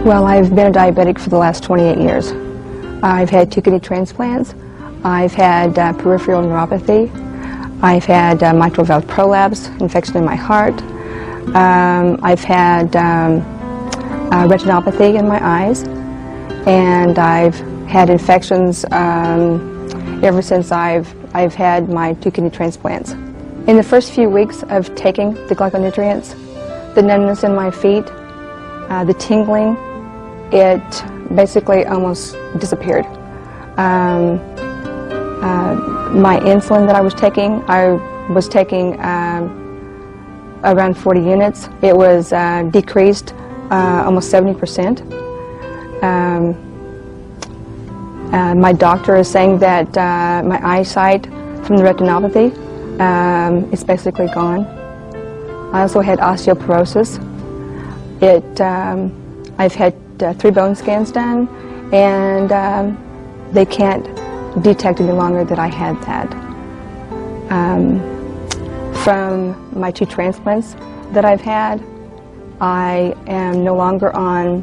Well, I've been a diabetic for the last 28 years. I've had 2 kidney transplants. I've had peripheral neuropathy. I've had mitral valve prolapse, infection in my heart. I've had retinopathy in my eyes. And I've had infections ever since I've had my 2 kidney transplants. In the first few weeks of taking the glyconutrients, the numbness in my feet, the tingling, it basically almost disappeared. My insulin that I was taking around 40 units. It was decreased almost 70%. My doctor is saying that my eyesight from the retinopathy is basically gone. I also had osteoporosis. I've had 3 bone scans done, and they can't detect any longer that I had that. From my 2 transplants that I've had, I am no longer on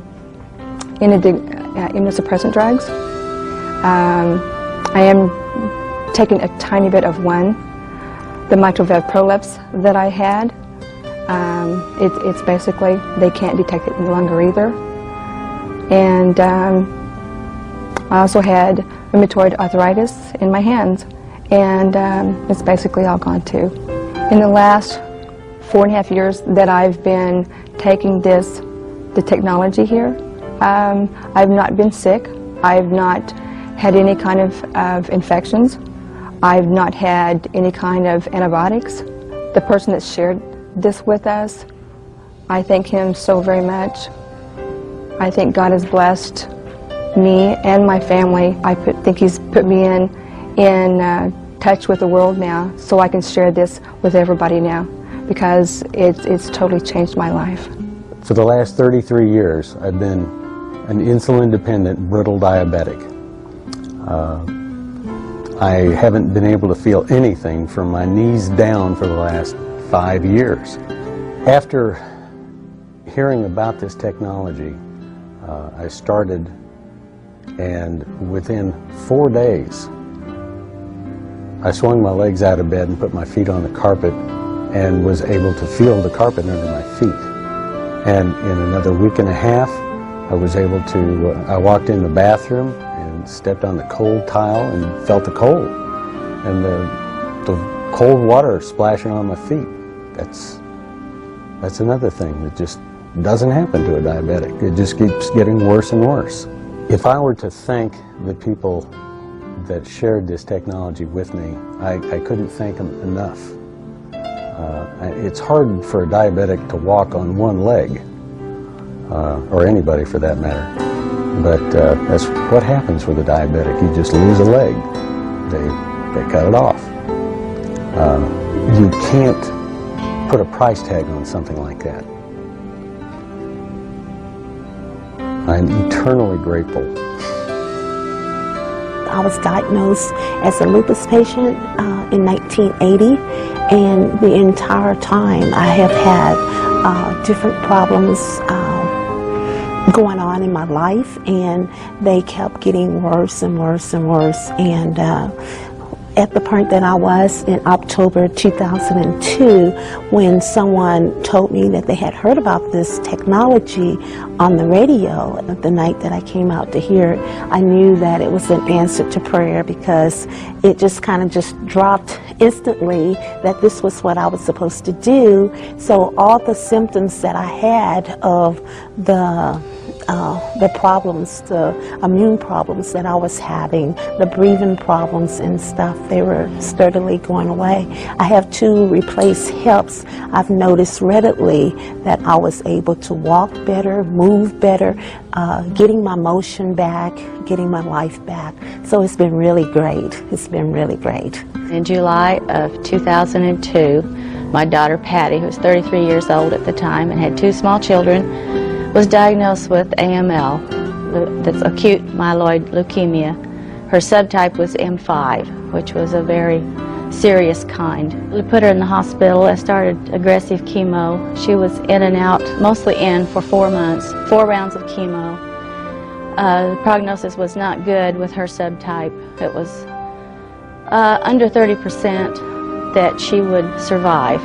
immunosuppressant drugs. I am taking a tiny bit of one. The mitral valve prolapse that I had, it's basically, they can't detect it any longer either. And I also had rheumatoid arthritis in my hands, and it's basically all gone too. In the last 4.5 years that I've been taking the technology here, I've not been sick. I've not had any kind of infections. I've not had any kind of antibiotics. The person that shared this with us, I thank him so very much. I think God has blessed me and my family. I think He's put me in touch with the world now, so I can share this with everybody now, because it's totally changed my life. For the last 33 years, I've been an insulin-dependent brittle diabetic. I haven't been able to feel anything from my knees down for the last 5 years. After hearing about this technology, I started, and within 4 days, I swung my legs out of bed and put my feet on the carpet and was able to feel the carpet under my feet. And in another week and a half, I was able to, I walked in the bathroom and stepped on the cold tile and felt the cold. And the cold water splashing on my feet. That's another thing that just doesn't happen to a diabetic. It just keeps getting worse and worse. If I were to thank the people that shared this technology with me, I couldn't thank them enough. It's hard for a diabetic to walk on one leg, or anybody for that matter, but that's what happens with a diabetic. You just lose a leg. They cut it off. You can't put a price tag on something like that. I'm eternally grateful. I was diagnosed as a lupus patient in 1980, and the entire time I have had different problems going on in my life, and they kept getting worse and worse and worse. And at the point that I was in October 2002, when someone told me that they had heard about this technology on the radio, the night that I came out to hear it, I knew that it was an answer to prayer, because it just kind of just dropped instantly that this was what I was supposed to do. So all the symptoms that I had of the problems, the immune problems that I was having, the breathing problems and stuff, they were sturdily going away. I have 2 replaced hips. I've noticed readily that I was able to walk better, move better, getting my motion back, getting my life back. So it's been really great. It's been really great. In July of 2002, my daughter Patty, who was 33 years old at the time and had 2 small children, was diagnosed with AML, that's acute myeloid leukemia. Her subtype was M5, which was a very serious kind. We put her in the hospital. I started aggressive chemo. She was in and out, mostly in, for 4 months, 4 rounds of chemo. The prognosis was not good with her subtype. It was under 30% that she would survive.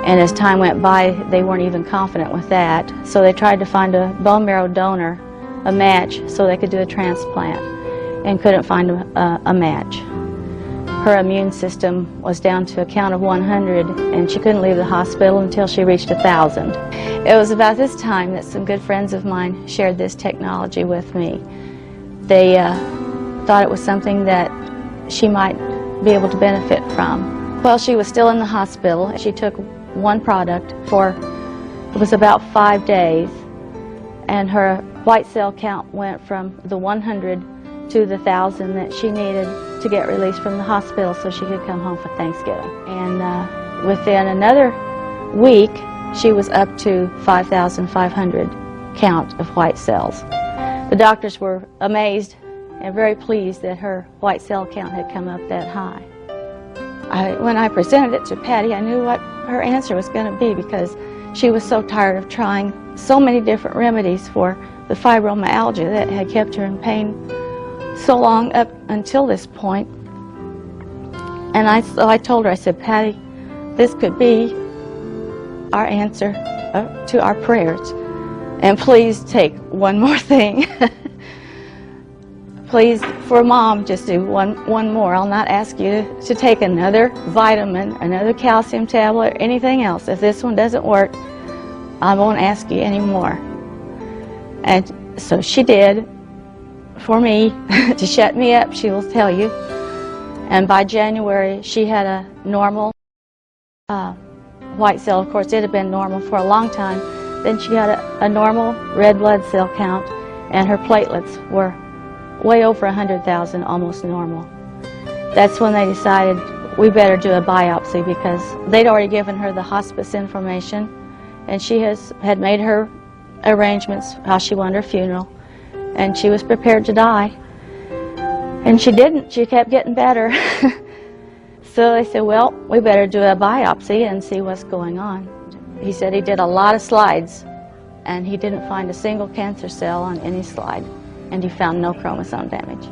And as time went by, they weren't even confident with that. So they tried to find a bone marrow donor, a match, so they could do a transplant, and couldn't find a match. Her immune system was down to a count of 100, and she couldn't leave the hospital until she reached 1,000. It was about this time that some good friends of mine shared this technology with me. They thought it was something that she might be able to benefit from. While she was still in the hospital, she took one product for, it was about 5 days, and her white cell count went from the 100 to the 1,000 that she needed to get released from the hospital so she could come home for Thanksgiving. And within another week, she was up to 5,500 count of white cells. The doctors were amazed and very pleased that her white cell count had come up that high. When I presented it to Patty, I knew what her answer was going to be, because she was so tired of trying so many different remedies for the fibromyalgia that had kept her in pain so long up until this point. And so I told her, I said, Patty, this could be our answer to our prayers. And please take one more thing. Please, for Mom, just do one more. I'll not ask you to take another vitamin, another calcium tablet, or anything else. If this one doesn't work, I won't ask you anymore. And so she did, for me, to shut me up, she will tell you. And by January, she had a normal white cell. Of course, it had been normal for a long time. Then she had a normal red blood cell count, and her platelets were way over 100,000, almost normal. That's when they decided we better do a biopsy, because they'd already given her the hospice information, and she had made her arrangements how she wanted her funeral, and she was prepared to die. And she didn't. She kept getting better. So they said, well, we better do a biopsy and see what's going on. He said he did a lot of slides, and he didn't find a single cancer cell on any slide, and he found no chromosome damage.